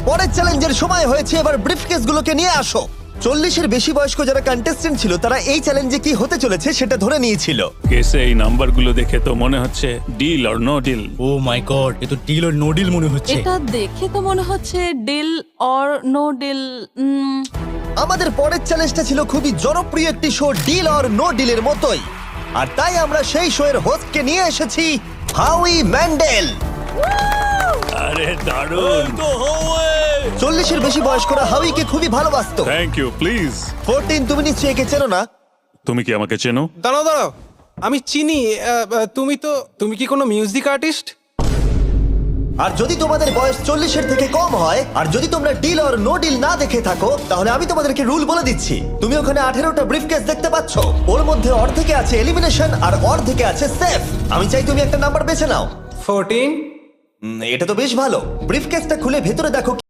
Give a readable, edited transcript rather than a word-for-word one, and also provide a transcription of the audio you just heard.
পরের চ্যালেঞ্জের সময় হয়েছে, এবার ব্রিফকেস গুলোকে নিয়ে আসো। 40-এর বেশি বয়স্ক যারা কন্টেস্টেন্ট ছিল তারা এই চ্যালেঞ্জে কি হতে চলেছে সেটা ধরে নিয়েছিল। কেসে এই নাম্বারগুলো দেখে তো মনে হচ্ছে deal or no deal. Oh my god, এ তো ডিল আর নো ডিল মনে হচ্ছে। এটা দেখে তো মনে হচ্ছে ডিল অর নো ডিল। আমাদের পরের চ্যালেঞ্জটা ছিল খুবই জনপ্রিয় একটি শো, ডিল অর নো ডিলের মতোই। আর তাই আমরা সেই শো এর হোস্টকে নিয়ে এসেছি, হাউই ম্যান্ডেল। আরে দারুণ। 40-এর বেশি বয়স্করা হাউইকে খুবই ভালোবাসতো। Thank you please. 14, তুমি নিশ্চয়ই একে চেনো না? তুমি কি আমাকে চেনো? দাঁড়াও দাঁড়াও, আমি চিনি। তুমি কি কোনো মিউজিক আর্টিস্ট? আর যদি তোমাদের বয়স 40-এর থেকে কম হয়, আর যদি তোমরা ডিল অর নো ডিল না দেখে থাকো, তাহলে আমি তোমাদেরকে রুল বলে দিচ্ছি। তুমি ওখানে 18টা ব্রিফকেস দেখতে পাচ্ছ, ওর মধ্যে অর্ধেকে আছে এলিমিনেশন আর অর্ধেকে আছে সেফ। আমি চাই তুমি একটা নাম্বার বেছে নাও। 14। এটা তো বেশ ভালো। ব্রিফকেসটা খুলে ভেতরে দেখো